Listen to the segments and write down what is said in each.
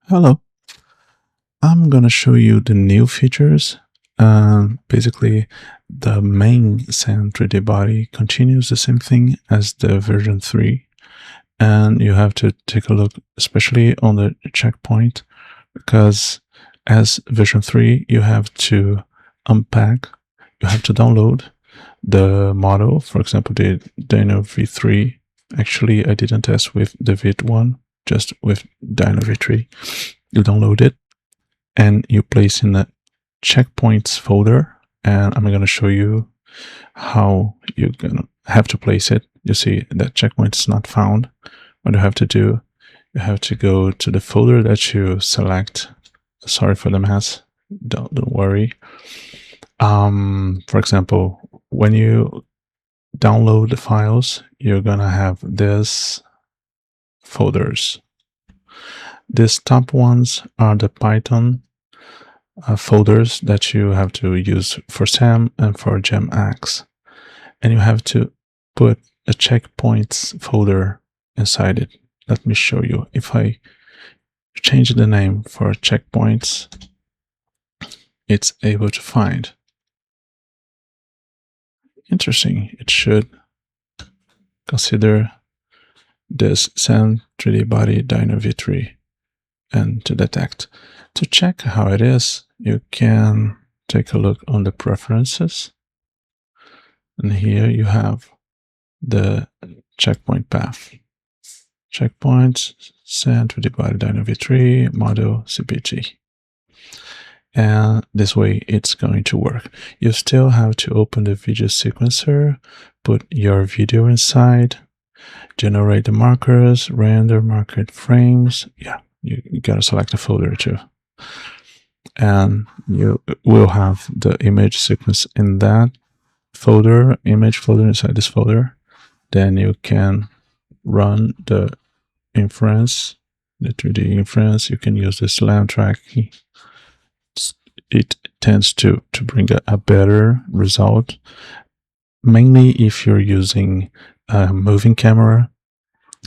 Hello, I'm gonna show you the new features. Basically, the main SAM 3D body continues the same thing as the version 3, and you have to take a look, especially on the checkpoint, because as version 3, you have to unpack, you have to download the model, for example, the Dino V3. Actually, I didn't test with the V1, just with Dino V3. You download it and you place in the checkpoints folder, and I'm going to show you how you're going to have to place it. You see that checkpoint is not found. What you have to do, you have to go to the folder that you select. Sorry for the mess, don't worry. For example, when you download the files, you're gonna have this folders. These top ones are the Python folders that you have to use for SAM and for GemX, and you have to put a checkpoints folder inside it. Let me show you. If I change the name for checkpoints, it's able to find. Interesting. It should consider this SAM 3D body Dino V3 and to detect. To check how it is, you can take a look on the preferences, and here you have the checkpoint path. Checkpoints, SAM 3D body Dino V3 model CPT. And this way it's going to work. You still have to open the video sequencer, put your video inside, generate the markers, render market frames. Yeah, you gotta select a folder too. And you will have the image sequence in that folder, image folder inside this folder. Then you can run the inference, the 3D inference. You can use the SLAM track. It tends to bring a better result, mainly if you're using a moving camera.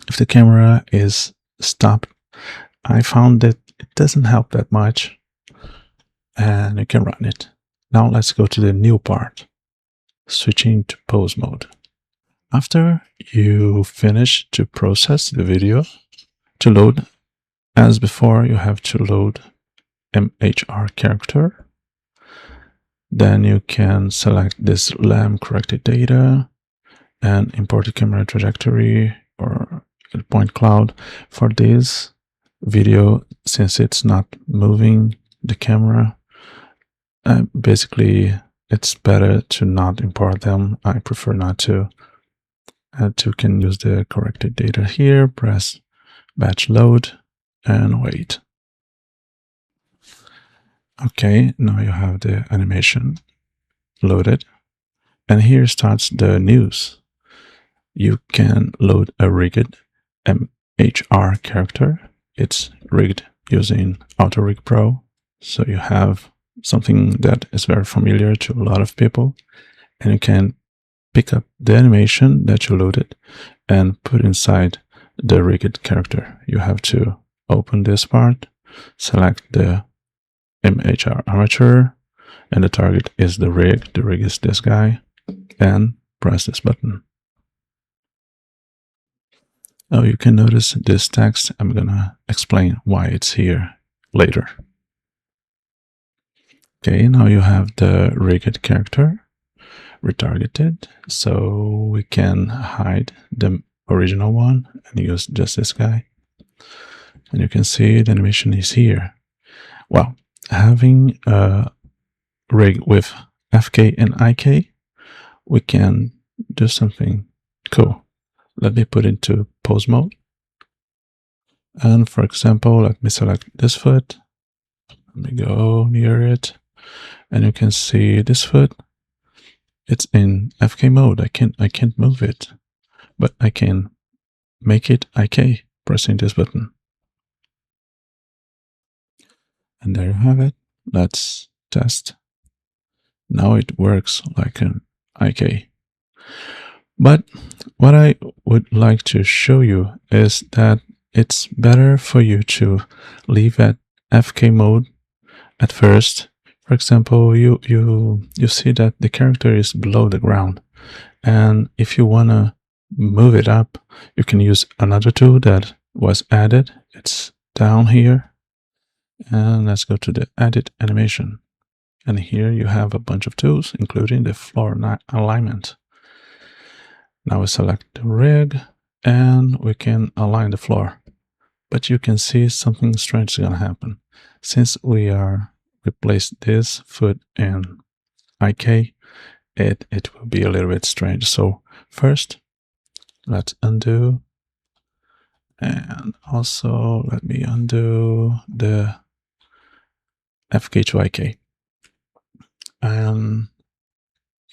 If the camera is stopped, I found that it doesn't help that much, and you can run it. Now let's go to the new part, switching to pose mode. After you finish to process the video, to load, as before, you have to load MHR character. Then you can select this LAM corrected data and import the camera trajectory or point cloud. For this video, since it's not moving the camera, basically it's better to not import them. I prefer not to. You can use the corrected data here, press batch load and wait. Okay, now you have the animation loaded, and here starts the news. You can load a rigged MHR character. It's rigged using AutoRig Pro, so you have something that is very familiar to a lot of people, and you can pick up the animation that you loaded and put inside the rigged character. You have to open this part, select the MHR armature, and the target is the rig. The rig is this guy, and press this button. Now you can notice this text. I'm gonna explain why it's here later. Okay, now you have the rigged character retargeted, so we can hide the original one and use just this guy. And you can see the animation is here. Well, having a rig with FK and IK, we can do something cool. Let me put into pose mode. And for example, let me select this foot. Let me go near it. And you can see this foot. It's in FK mode. I can't move it, but I can make it IK pressing this button. And there you have it. Let's test. Now it works like an IK. But what I would like to show you is that it's better for you to leave at FK mode at first. For example, you see that the character is below the ground, and if you want to move it up, you can use another tool that was added. It's down here, and let's go to the edit animation, and here you have a bunch of tools, including the floor alignment. Now we select the rig, and we can align the floor. But you can see something strange is going to happen. Since we are replace this foot in IK, it will be a little bit strange. So first, let's undo, and also let me undo the FK to IK. And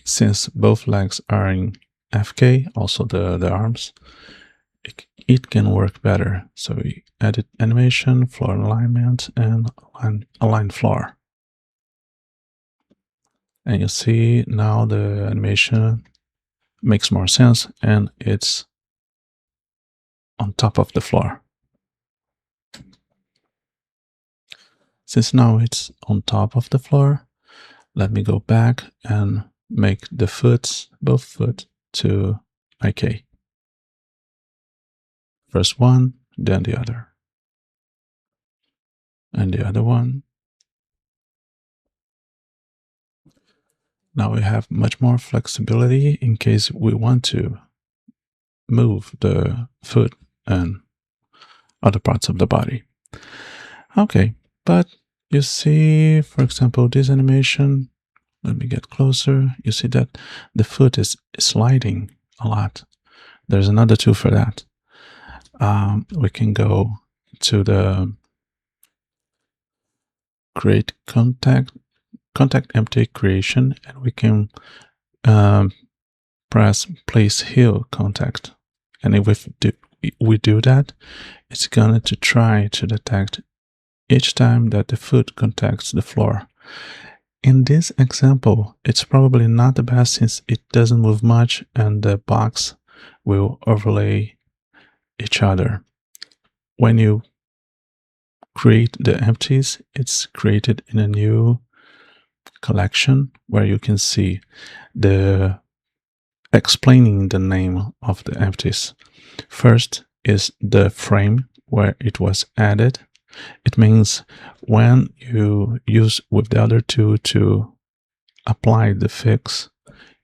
since both legs are in FK, also the arms, it can work better. So we edit animation, floor alignment, and align floor. And you see now the animation makes more sense, and it's on top of the floor. Since now it's on top of the floor, let me go back and make the foots, both foot, to IK. First one, then the other. And the other one. Now we have much more flexibility in case we want to move the foot and other parts of the body. Okay, but you see, for example, this animation, let me get closer. You see that the foot is sliding a lot. There's another tool for that. We can go to the create contact empty creation, and we can press place heel contact. And if we do that, it's going to try to detect each time that the foot contacts the floor. In this example, it's probably not the best since it doesn't move much and the box will overlay each other. When you create the empties, it's created in a new collection where you can see the explaining the name of the empties. First is the frame where it was added. It means when you use with the other two to apply the fix,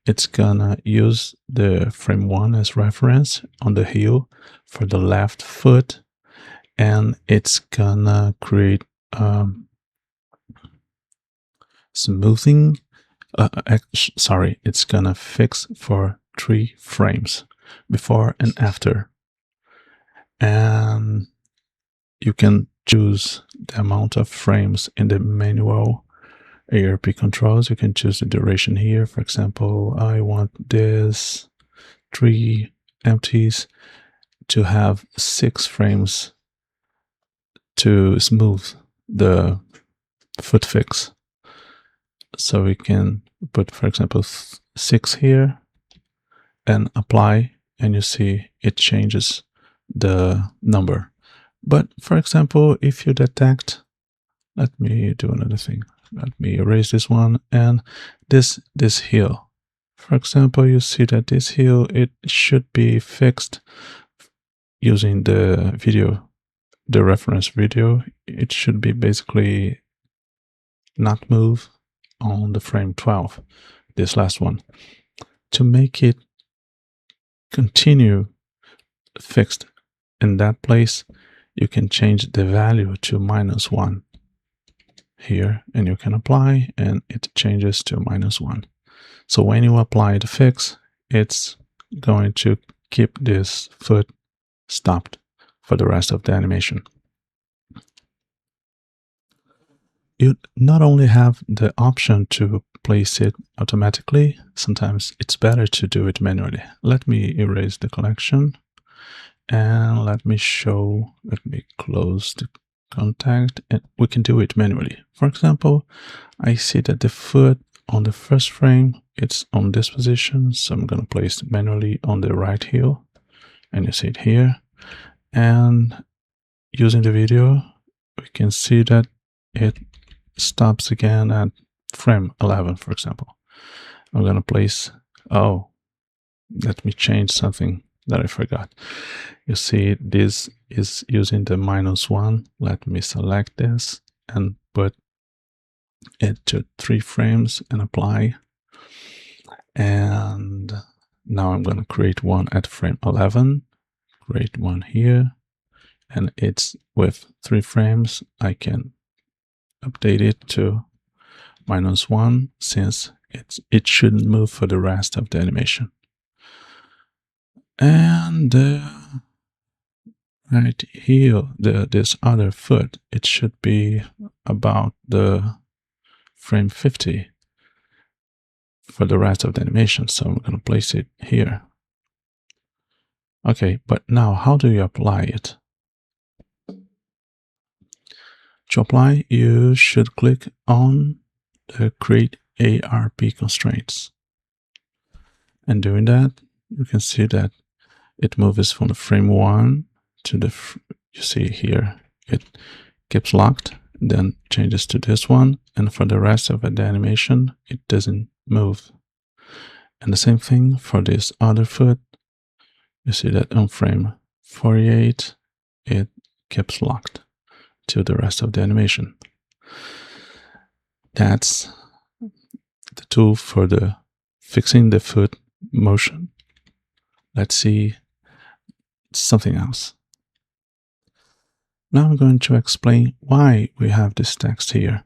it's gonna use the frame 1 as reference on the heel for the left foot, and it's gonna create smoothing. It's gonna fix for 3 frames, before and after. And you can choose the amount of frames in the manual ARP controls. You can choose the duration here. For example, I want this 3 empties to have 6 frames to smooth the foot fix. So we can put, for example, 6 here and apply, and you see it changes the number. But for example, if you detect, let me do another thing. Let me erase this one and this heel. For example, you see that this heel, it should be fixed using the video, the reference video. It should be basically not move on the frame 12, this last one. To make it continue fixed in that place, you can change the value to -1 here, and you can apply, and it changes to -1. So when you apply the fix, it's going to keep this foot stopped for the rest of the animation. You not only have the option to place it automatically, sometimes it's better to do it manually. Let me erase the collection. And let me close the contact, and we can do it manually. For example, I see that the foot on the first frame, it's on this position, so I'm going to place it manually on the right heel, and you see it here. And using the video, we can see that it stops again at frame 11, for example. I'm going to place, oh, let me change something that I forgot. You see, this is using the -1. Let me select this and put it to 3 frames and apply. And now I'm going to create one at frame 11, create one here, and it's with 3 frames. I can update it to -1 since it shouldn't move for the rest of the animation. And right here, this other foot, it should be about the frame 50 for the rest of the animation. So I'm going to place it here. Okay, but now how do you apply it? To apply, you should click on the Create ARP Constraints. And doing that, you can see that it moves from the frame 1 to the, you see here, it keeps locked, then changes to this one, and for the rest of the animation, it doesn't move. And the same thing for this other foot. You see that on frame 48, it keeps locked to the rest of the animation. That's the tool for the fixing the foot motion. Let's see something else. Now I'm going to explain why we have this text here.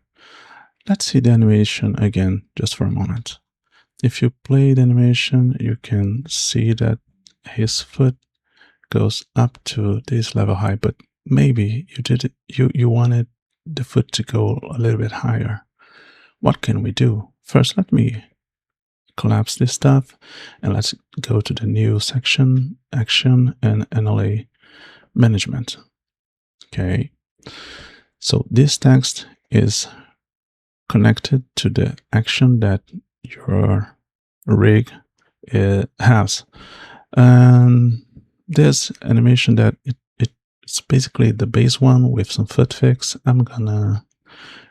Let's see the animation again just for a moment. If you play the animation, you can see that his foot goes up to this level high, but maybe you wanted the foot to go a little bit higher. What can we do? First, let me collapse this stuff and let's go to the new section, action and NLA management. Okay, so this text is connected to the action that your rig has. And this animation that it's basically the base one with some foot fix. I'm gonna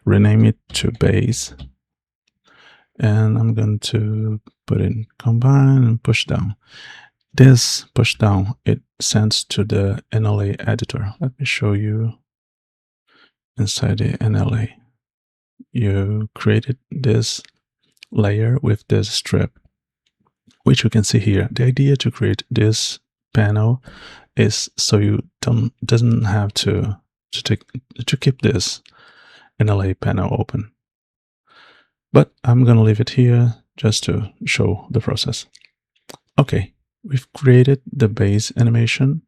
rename it to base. And I'm going to put in combine and push down. This push down, it sends to the NLA editor. Let me show you inside the NLA. You created this layer with this strip, which you can see here. The idea to create this panel is so you doesn't have to keep this NLA panel open. But I'm going to leave it here just to show the process. Okay, we've created the base animation.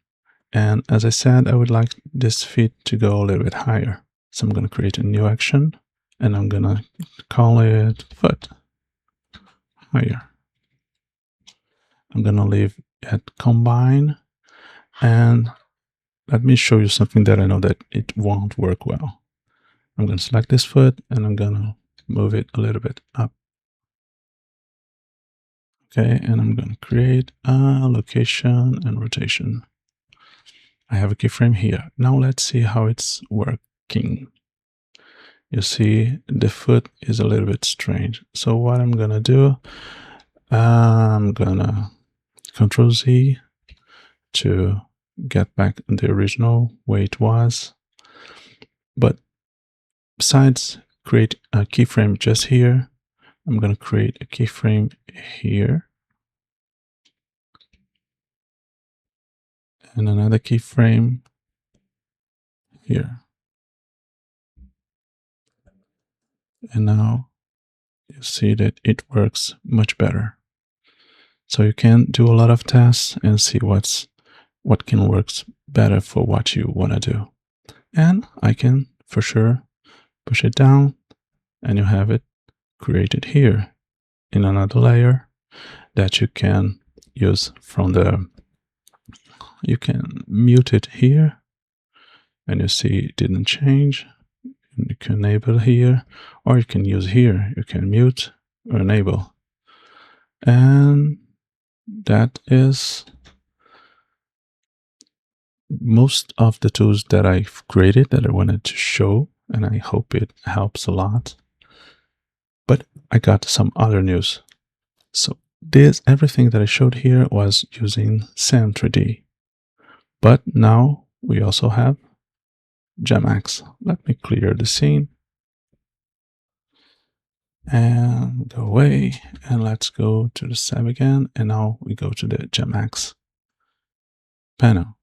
And as I said, I would like this feet to go a little bit higher. So I'm going to create a new action and I'm going to call it foot higher. I'm going to leave it combine. And let me show you something that I know that it won't work well. I'm going to select this foot and I'm going to move it a little bit up. Okay, and I'm going to create a location and rotation. I have a keyframe here. Now let's see how it's working. You see the foot is a little bit strange. So what I'm going to do, I'm going to Control Z to get back the original way it was. But besides create a keyframe just here, I'm going to create a keyframe here. And another keyframe here. And now you see that it works much better. So you can do a lot of tests and see what can work better for what you want to do. And I can for sure push it down and you have it created here in another layer that you can use from you can mute it here and you see it didn't change. You can enable here, or you can use here. You can mute or enable. And that is most of the tools that I've created that I wanted to show, and I hope it helps a lot. But I got some other news. So everything that I showed here was using SAM 3D. But now we also have GemX. Let me clear the scene and go away, and let's go to the SAM again, and now we go to the GemX panel.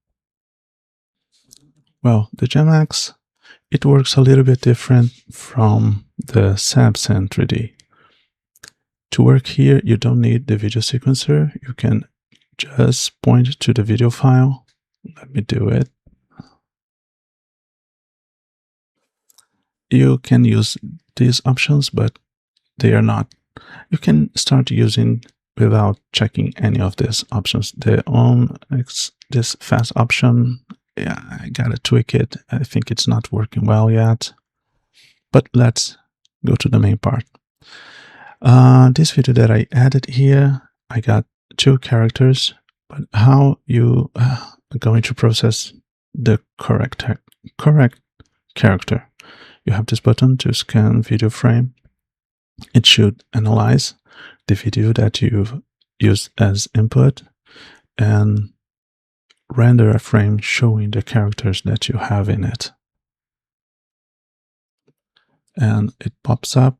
Well, the GemX, it works a little bit different from the CEB SAM 3D. To work here, you don't need the video sequencer. You can just point to the video file. Let me do it. You can use these options, but they are not. You can start using without checking any of these options. This fast option, yeah, I gotta tweak it. I think it's not working well yet. But let's go to the main part. This video that I added here, I got 2 characters, but how you are going to process the correct character? You have this button to scan video frame. It should analyze the video that you've used as input and render a frame showing the characters that you have in it. And it pops up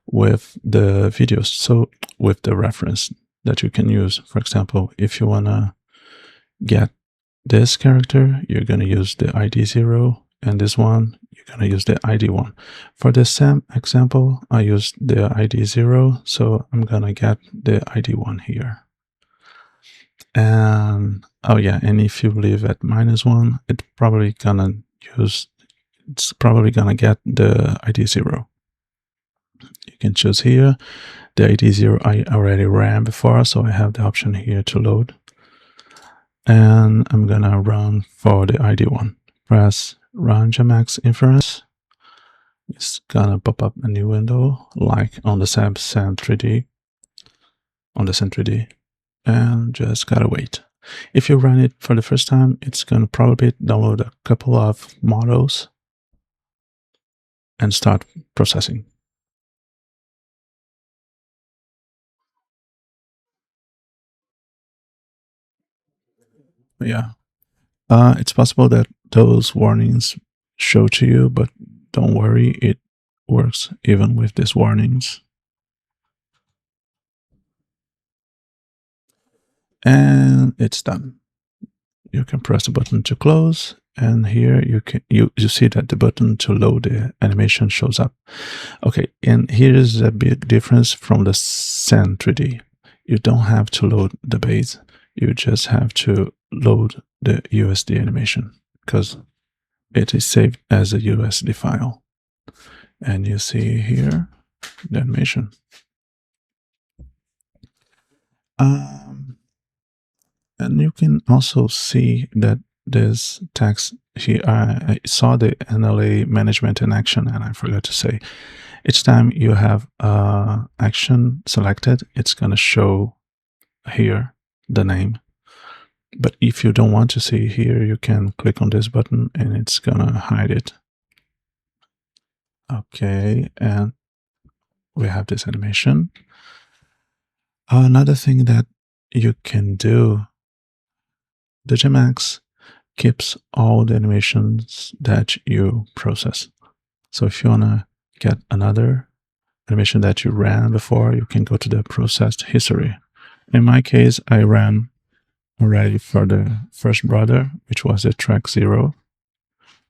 with the videos, so with the reference that you can use. For example, if you want to get this character, you're going to use the ID 0, and this one, you're going to use the ID 1. For the SAM example, I used the ID 0, so I'm going to get the ID 1 here. And, oh yeah, and if you leave at -1, it's probably going to get the ID 0. You can choose here. The ID 0 I already ran before, so I have the option here to load. And I'm gonna run for the ID 1. Press Run GemX Inference. It's gonna pop up a new window, like on the SAM 3D. On the SAM 3D. And just gotta wait. If you run it for the first time, it's gonna probably download a couple of models and start processing. Yeah, it's possible that those warnings show to you, but don't worry, it works even with these warnings. And it's done. You can press the button to close, and here you see that the button to load the animation shows up. Okay, and here is a big difference from the SAM 3D. You don't have to load the base. You just have to load the USD animation because it is saved as a USD file. And you see here the animation. And you can also see that this text here, I saw the NLA management in action, and I forgot to say, each time you have action selected, it's going to show here the name. But if you don't want to see here, you can click on this button and it's going to hide it. Okay, and we have this animation. Another thing that you can do, the GemX keeps all the animations that you process. So if you want to get another animation that you ran before, you can go to the processed history. In my case, I ran already for the first brother, which was the track 0,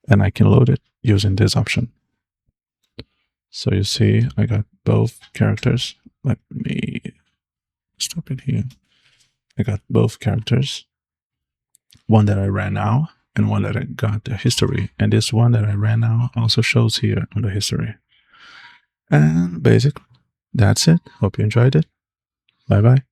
and I can load it using this option. So you see, I got both characters. Let me stop it here. I got both characters, one that I ran now and one that I got the history. And this one that I ran now also shows here on the history. And basically, that's it. Hope you enjoyed it. Bye-bye.